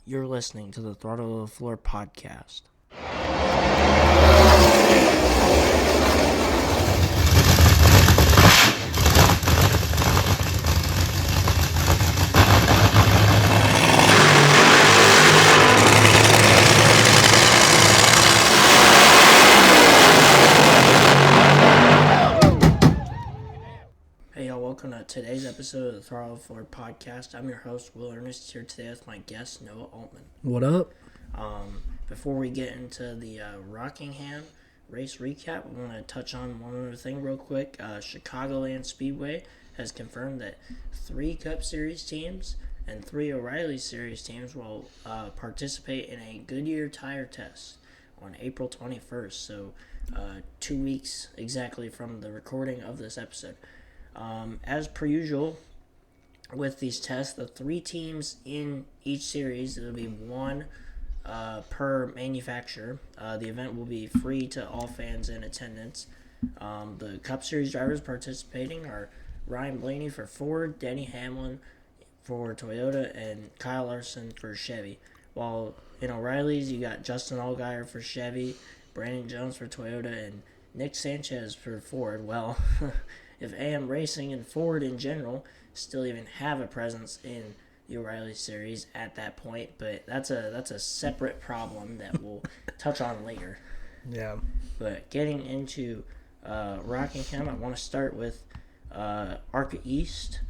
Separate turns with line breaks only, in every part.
You're listening to the Throttle to the Floor podcast. Hey y'all, welcome to today's episode of the Throttle to the Floor podcast. I'm your host, Will Earnest, here today with my guest, Noah Altman.
What up?
Before we get into the Rockingham race recap, I want to touch on one other thing real quick. Chicagoland Speedway has confirmed that 3 Cup Series teams and 3 O'Reilly Series teams will participate in a Goodyear tire test on April 21st, so 2 weeks exactly from the recording of this episode. As per usual, with these tests, the 3 teams in each series, it'll be 1 per manufacturer. The event will be free to all fans in attendance. The Cup Series drivers participating are Ryan Blaney for Ford, Denny Hamlin for Toyota, and Kyle Larson for Chevy. While in O'Reilly's, you got Justin Allgaier for Chevy, Brandon Jones for Toyota, and Nick Sanchez for Ford. Well, if AM Racing and Ford in general still even have a presence in the O'Reilly Series at that point, but that's a separate problem that we'll touch on later.
Yeah.
But getting into Rockingham, I want to start with ARCA East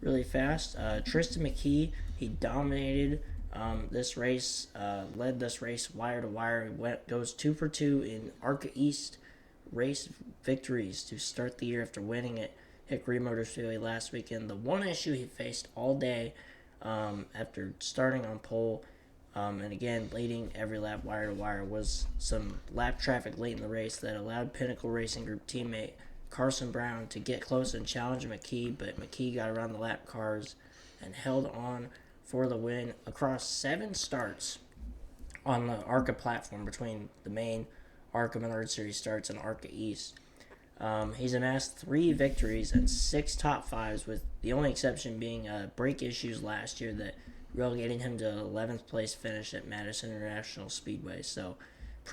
really fast. Tristan McKee, he dominated this race, led this race wire to wire. Goes 2 for 2 in ARCA East race victories to start the year after winning at Hickory Motor Speedway last weekend. The one issue he faced all day after starting on pole and again leading every lap wire to wire was some lap traffic late in the race that allowed Pinnacle Racing Group teammate Carson Brown to get close and challenge McKee, but McKee got around the lap cars and held on for the win across 7 starts on the ARCA platform between the main ARCA Menard Series starts and ARCA East. He's amassed 3 victories and 6 top 5s, with the only exception being brake issues last year that relegated him to 11th place finish at Madison International Speedway. So, a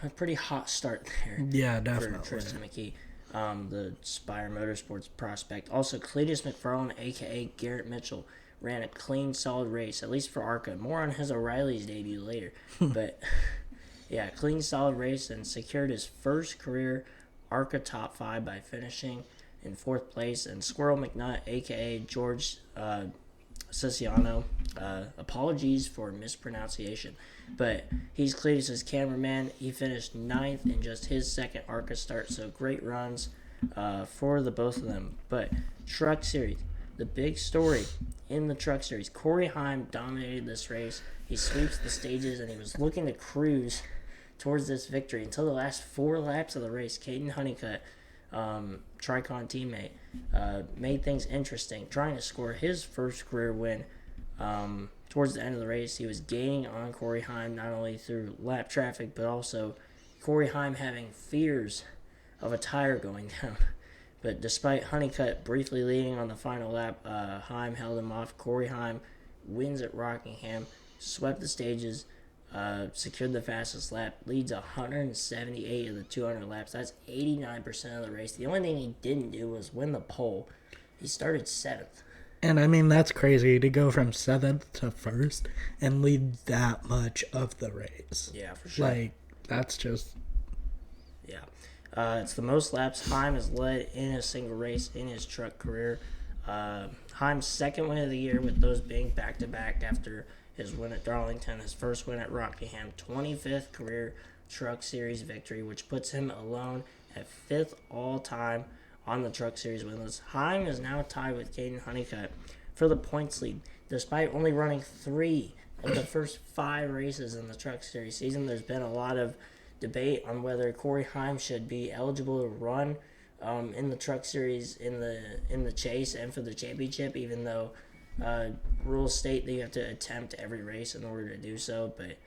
pretty hot start there.
Yeah, definitely.
For Tristan McKee, the Spire Motorsports prospect. Also, Cletus McFarlane, aka Garrett Mitchell, ran a clean, solid race, at least for ARCA. More on his O'Reilly's debut later, but yeah, clean, solid race and secured his first career ARCA top 5 by finishing in 4th place. And Squirrel McNutt, a.k.a. George Siciano, apologies for mispronunciation, but he's Cletus's cameraman. He finished 9th in just his second ARCA start, so great runs for the both of them. But Truck Series, the big story in the Truck Series, Corey Heim dominated this race. He sweeps the stages, and he was looking to cruise towards this victory until the last 4 laps of the race. Caden Honeycutt, Tricon teammate, made things interesting, trying to score his first career win. Towards the end of the race, he was gaining on Corey Heim, not only through lap traffic, but also Corey Heim having fears of a tire going down. But despite Honeycutt briefly leading on the final lap, Heim held him off. Corey Heim wins at Rockingham, swept the stages, secured the fastest lap, leads 178 of the 200 laps. That's 89% of the race. The only thing he didn't do was win the pole. He started 7th.
And I mean, that's crazy to go from 7th to 1st and lead that much of the race.
Yeah, for sure.
Like, that's just...
Yeah. It's the most laps Heim has led in a single race in his truck career. Heim's second win of the year, with those being back-to-back after his win at Darlington, his first win at Rockingham, 25th career Truck Series victory, which puts him alone at 5th all-time on the Truck Series win list. Heim is now tied with Caden Honeycutt for the points lead, despite only running 3 of the first 5 races in the Truck Series season. There's been a lot of debate on whether Corey Heim should be eligible to run in the Truck Series in the chase and for the championship, even though rules state that you have to attempt every race in order to do so. But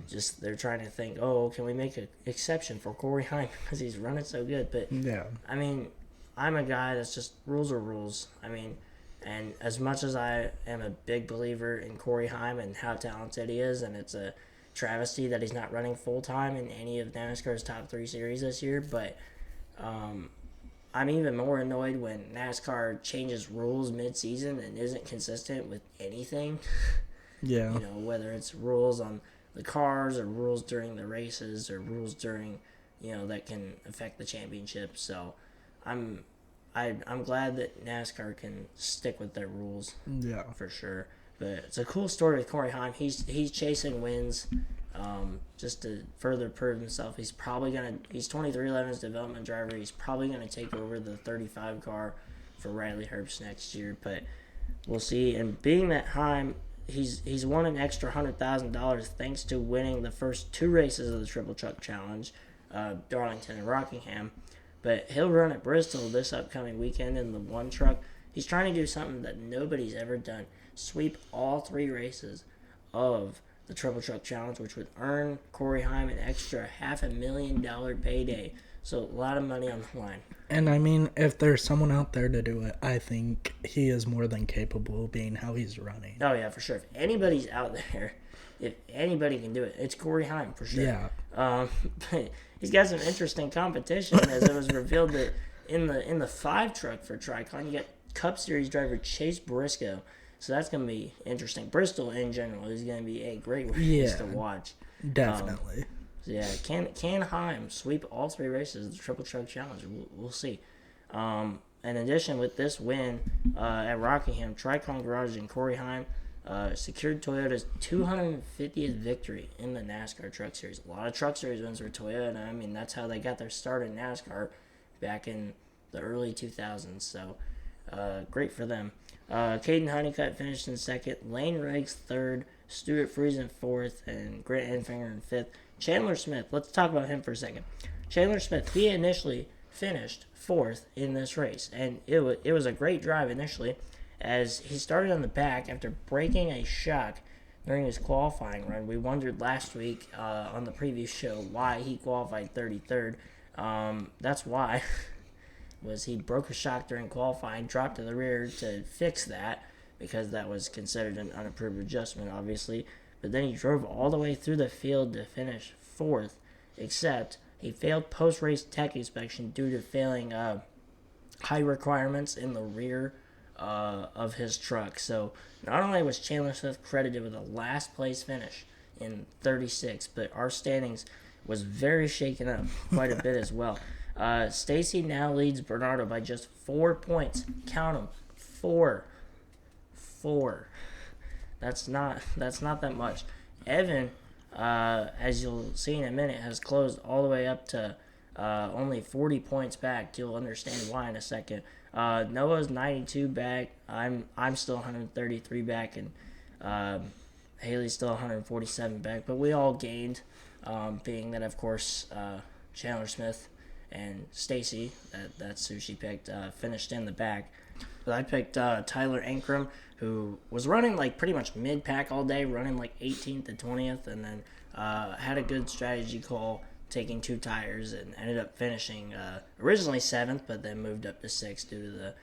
just they're trying to think, can we make an exception for Corey Heim because he's running so good? But
Yeah.
I mean, I'm a guy that's just rules are rules. I mean, And as much as I am a big believer in Corey Heim and how talented he is, and it's a travesty that he's not running full-time in any of NASCAR's top 3 series this year, but I'm even more annoyed when NASCAR changes rules mid-season and isn't consistent with anything.
Yeah.
Whether it's rules on the cars or rules during the races or rules during, that can affect the championship. So I'm glad that NASCAR can stick with their rules.
Yeah.
For sure. But it's a cool story with Corey Heim. He's chasing wins just to further prove himself. He's 2311's development driver. He's probably going to take over the 35 car for Riley Herbst next year. But we'll see. And being that Heim, he's won an extra $100,000 thanks to winning the first 2 races of the Triple Truck Challenge, Darlington and Rockingham. But he'll run at Bristol this upcoming weekend in the 1 truck. He's trying to do something that nobody's ever done. Sweep all 3 races of the Triple Truck Challenge, which would earn Corey Heim an extra $500,000 payday. So a lot of money on the line.
And I mean, if there's someone out there to do it, I think he is more than capable of being how he's running.
Oh, yeah, for sure. If anybody's out there, if anybody can do it, it's Corey Heim, for sure.
Yeah.
But he's got some interesting competition, as it was revealed that in the 5 truck for Tricon, you got Cup Series driver Chase Briscoe. So that's going to be interesting. Bristol, in general, is going to be a great race to watch.
Definitely.
Can Heim sweep all 3 races of the Triple Truck Challenge? We'll see. In addition, with this win at Rockingham, Tricon Garage and Corey Heim secured Toyota's 250th victory in the NASCAR Truck Series. A lot of Truck Series wins for Toyota. I mean, that's how they got their start in NASCAR back in the early 2000s. So, great for them. Caden Honeycutt finished in 2nd, Lane Riggs 3rd, Stuart Friesen 4th, and Grant Enfinger in 5th. Chandler Smith, let's talk about him for a second. Chandler Smith, he initially finished 4th in this race, and it was a great drive initially, as he started on the back after breaking a shock during his qualifying run. We wondered last week on the previous show why he qualified 33rd. That's why. Was he broke a shock during qualifying, dropped to the rear to fix that, because that was considered an unapproved adjustment, obviously. But then he drove all the way through the field to finish 4th, except he failed post-race tech inspection due to failing high requirements in the rear of his truck. So not only was Chandler Smith credited with a last-place finish in 36, but our standings was very shaken up quite a bit as well. Stacy now leads Bernardo by just 4 points. Count them. 4. That's not that much. Evan, as you'll see in a minute, has closed all the way up to only 40 points back. You'll understand why in a second. Noah's 92 back. I'm still 133 back, and Haley's still 147 back. But we all gained, being that, of course, Chandler Smith and Stacy, that's who she picked, finished in the back. But I picked Tyler Ankrum, who was running like pretty much mid-pack all day, running like 18th and 20th, and then had a good strategy call, taking 2 tires, and ended up finishing originally 7th, but then moved up to 6th due to the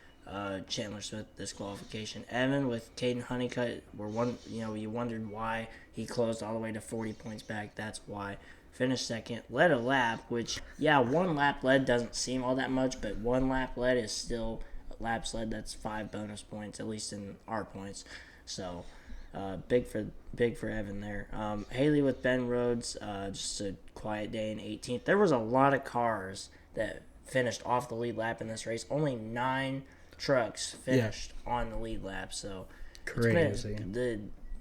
Chandler Smith disqualification. Evan with Caden Honeycutt you wondered why he closed all the way to 40 points back. That's why. Finished 2nd, led a lap, which, 1 lap led doesn't seem all that much, but 1 lap led is still laps led. That's 5 bonus points, at least in our points. So, big for Evan there. Haley with Ben Rhodes, just a quiet day in 18th. There was a lot of cars that finished off the lead lap in this race. Only 9 trucks finished on the lead lap. So,
crazy.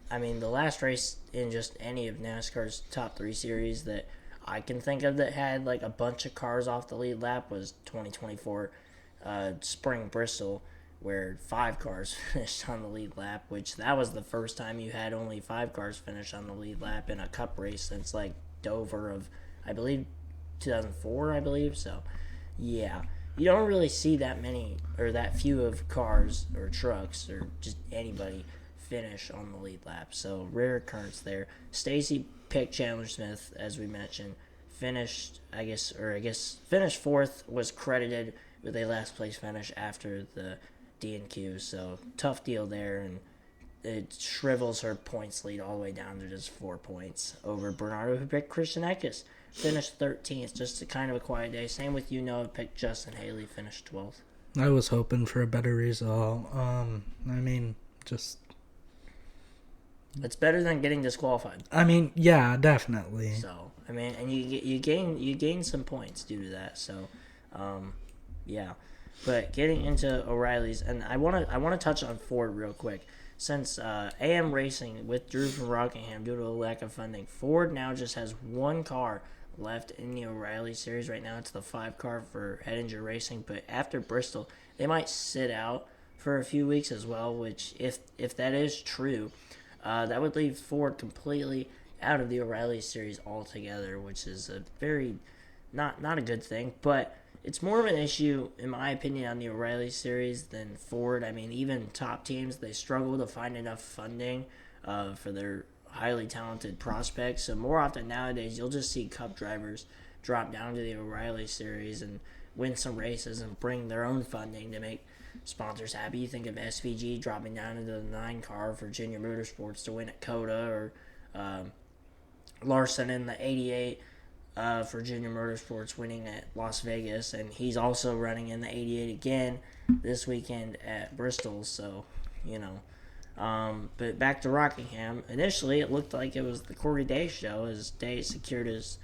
The last race in just any of NASCAR's top 3 series that I can think of that had like a bunch of cars off the lead lap was 2024 Spring Bristol, where 5 cars finished on the lead lap, which that was the first time you had only 5 cars finish on the lead lap in a cup race since like Dover of, I believe, 2004, So, yeah. You don't really see that many or that few of cars or trucks or just anybody finish on the lead lap. So rare occurrence there. Stacy picked Chandler Smith, as we mentioned. Finished 4th, was credited with a last place finish after the DNQ. So tough deal there, and it shrivels her points lead all the way down to just 4 points over Bernardo, who picked Christian Eckes, finished 13th. Just a kind of a quiet day. Same with Noah, picked Justin Haley, finished 12th.
I was hoping for a better result. Just...
It's better than getting disqualified.
Yeah, definitely.
So, and you gain some points due to that. So, yeah. But getting into O'Reilly's, and I want to touch on Ford real quick. Since AM Racing withdrew from Rockingham due to a lack of funding, Ford now just has one car left in the O'Reilly series right now. It's the 5 car for Hettinger Racing. But after Bristol, they might sit out for a few weeks as well. Which, if that is true, that would leave Ford completely out of the O'Reilly series altogether, which is a very not a good thing. But it's more of an issue, in my opinion, on the O'Reilly series than Ford. Even top teams, they struggle to find enough funding for their highly talented prospects. So more often nowadays, you'll just see Cup drivers drop down to the O'Reilly series and win some races and bring their own funding to make sponsors happy. You think of SVG dropping down into the 9 car for Junior Motorsports to win at COTA, or Larson in the 88 for Junior Motorsports winning at Las Vegas, and he's also running in the 88 again this weekend at Bristol. So, but back to Rockingham. Initially, it looked like it was the Corey Day show as Day secured his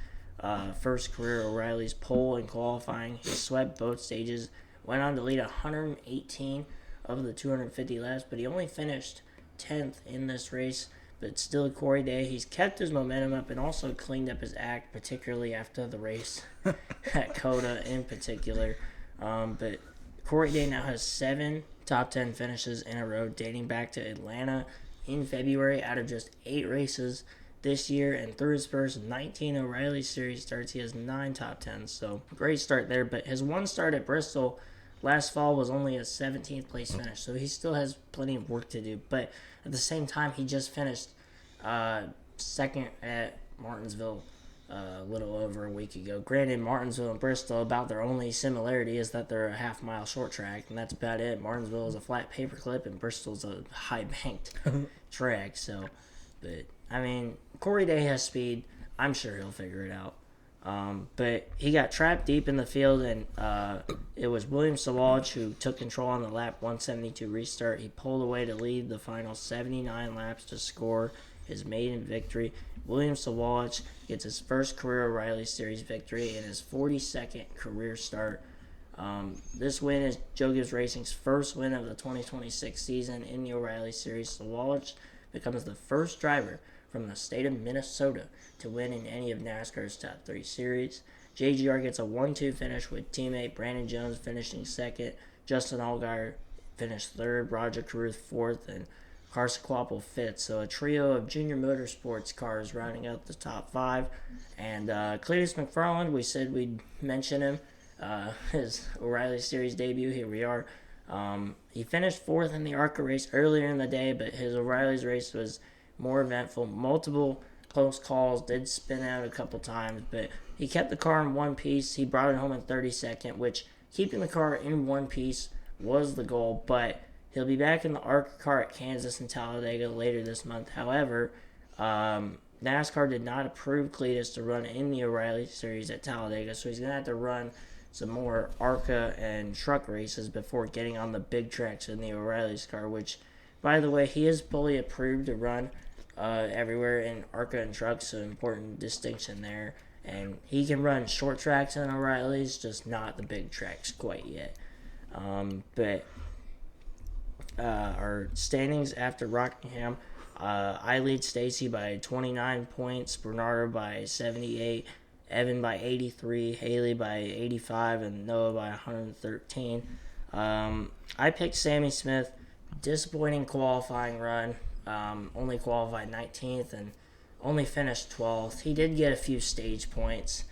first career O'Reilly's pole in qualifying. He swept both stages, went on to lead 118 of the 250 laps, but he only finished 10th in this race. But still, Corey Day, he's kept his momentum up and also cleaned up his act, particularly after the race at COTA in particular. But Corey Day now has 7 top 10 finishes in a row, dating back to Atlanta in February out of just 8 races this year. And through his first 19 O'Reilly Series starts, he has 9 top 10s. So great start there. But his one start at Bristol last fall was only a 17th place finish, so he still has plenty of work to do. But at the same time, he just finished second at Martinsville a little over a week ago. Granted, Martinsville and Bristol, about their only similarity is that they're a half-mile short track, and that's about it. Martinsville is a flat paperclip, and Bristol's a high-banked track. So, but, Corey Day has speed. I'm sure he'll figure it out. But he got trapped deep in the field, and it was William Sawalich who took control on the lap 172 restart. He pulled away to lead the final 79 laps to score his maiden victory. William Sawalich gets his first career O'Reilly Series victory and his 42nd career start. This win is Joe Gibbs Racing's first win of the 2026 season in the O'Reilly Series. Sawalich becomes the first driver from the state of Minnesota to win in any of NASCAR's top 3 series. JGR gets a 1-2 finish with teammate Brandon Jones finishing second, Justin Allgaier finished third, Roger Carruth fourth, and Carson Kvapil fifth. So a trio of Junior Motorsports cars rounding out the top 5. And Cletus McFarland, we said we'd mention him, his O'Reilly Series debut. Here we are. He finished 4th in the ARCA race earlier in the day, but his O'Reilly's race was more eventful. Multiple close calls, did spin out a couple times, but he kept the car in one piece. He brought it home in 32nd, which keeping the car in one piece was the goal, but he'll be back in the ARCA car at Kansas and Talladega later this month. However, NASCAR did not approve Cletus to run in the O'Reilly Series at Talladega, so he's going to have to run some more ARCA and truck races before getting on the big tracks in the O'Reilly's car, which, by the way, he is fully approved to run everywhere in ARCA and trucks, so important distinction there. And he can run short tracks in O'Reilly's, just not the big tracks quite yet. But our standings after Rockingham, I lead Stacy by 29 points, Bernardo by 78, Evan by 83, Haley by 85, and Noah by 113. I picked Sammy Smith. Disappointing qualifying run. Only qualified 19th and only finished 12th. He did get a few stage points.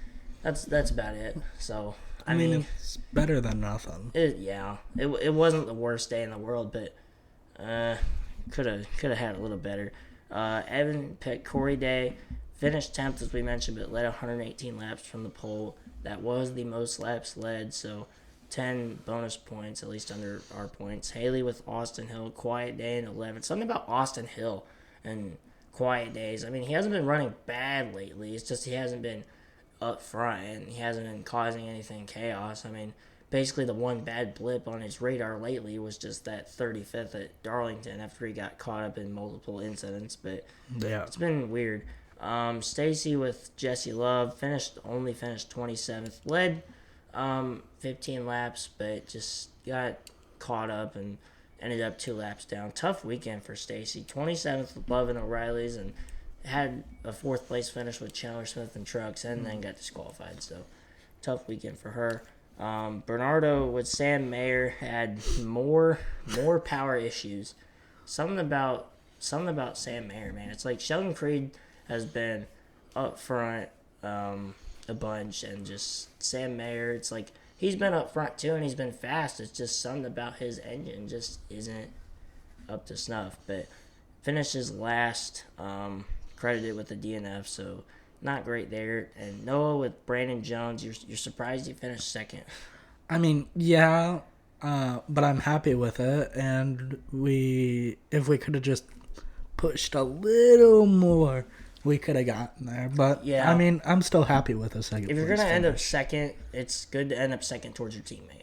That's about it. So I mean
it's better than nothing.
It wasn't the worst day in the world, but could have had a little better. Evan picked Corey Day, finished 10th as we mentioned, but led 118 laps from the pole. That was the most laps led. So 10 bonus points, at least under our points. Haley with Austin Hill, quiet day in 11th. Something about Austin Hill and quiet days. I mean, he hasn't been running bad lately. It's just he hasn't been up front and he hasn't been causing anything chaos. I mean, basically the one bad blip on his radar lately was just that 35th at Darlington after he got caught up in multiple incidents. But
Yeah.
it's been weird. Stacy with Jesse Love only finished 27th. Led 15 laps, but just got caught up and ended up 2 laps down. Tough weekend for Stacy. 27th with Love and O'Reilly's and had a 4th place finish with Chandler Smith and Trucks and then got disqualified. So tough weekend for her. Bernardo with Sam Mayer had more power issues. Something about Sam Mayer, man. It's like Sheldon Creed has been up front a bunch, and just Sam Mayer, it's like he's been up front too and he's been fast. It's just something about his engine just isn't up to snuff. But finishes last, credited with the DNF, so not great there. And Noah with Brandon Jones, you're surprised he finished second.
I mean, yeah, but I'm happy with it. And if we could have just pushed a little more, we could have gotten there. But
Yeah.
I mean, I'm still happy with a second.
If you're gonna end up second, it's good to end up second towards your teammate.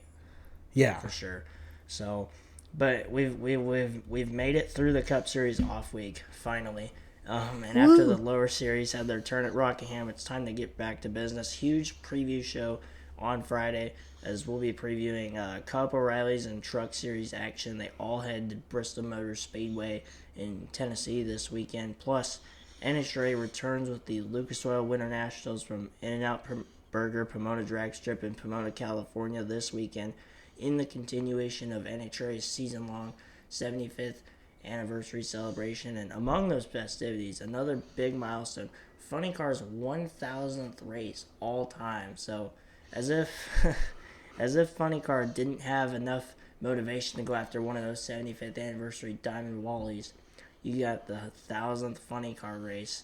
Yeah,
For sure. So, but we've made it through the Cup Series off week finally. And after the lower series had their turn at Rockingham, it's time to get back to business. Huge preview show on Friday as we'll be previewing Cup, O'Reilly's, and Truck Series action. They all head to Bristol Motor Speedway in Tennessee this weekend. Plus, NHRA returns with the Lucas Oil Winter Nationals from In-N-Out Burger Pomona Drag Strip in Pomona, California this weekend in the continuation of NHRA's season-long 75th anniversary celebration. And among those festivities, another big milestone, Funny Car's 1,000th race all time. So as if Funny Car didn't have enough motivation to go after one of those 75th anniversary Diamond Wallies, you got the 1,000th Funny Car race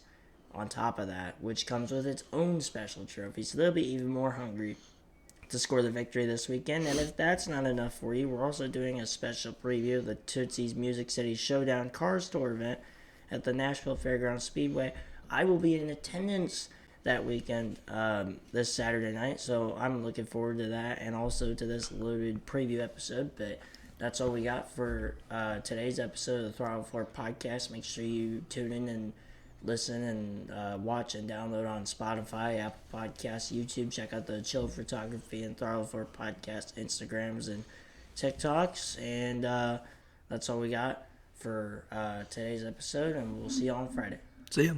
on top of that, which comes with its own special trophy. So they'll be even more hungry to score the victory this weekend. And if that's not enough for you, we're also doing a special preview of the Tootsie's Music City Showdown Car Store event at the Nashville Fairgrounds Speedway. I will be in attendance that weekend this Saturday night, so I'm looking forward to that and also to this loaded preview episode. But that's all we got for today's episode of the Throttle Floor podcast. Make sure you tune in and listen and watch and download on Spotify, Apple Podcasts, YouTube. Check out the Chill Photography and Throttle Floor podcast Instagrams and TikToks. And that's all we got for today's episode, and we'll see you on Friday.
See ya.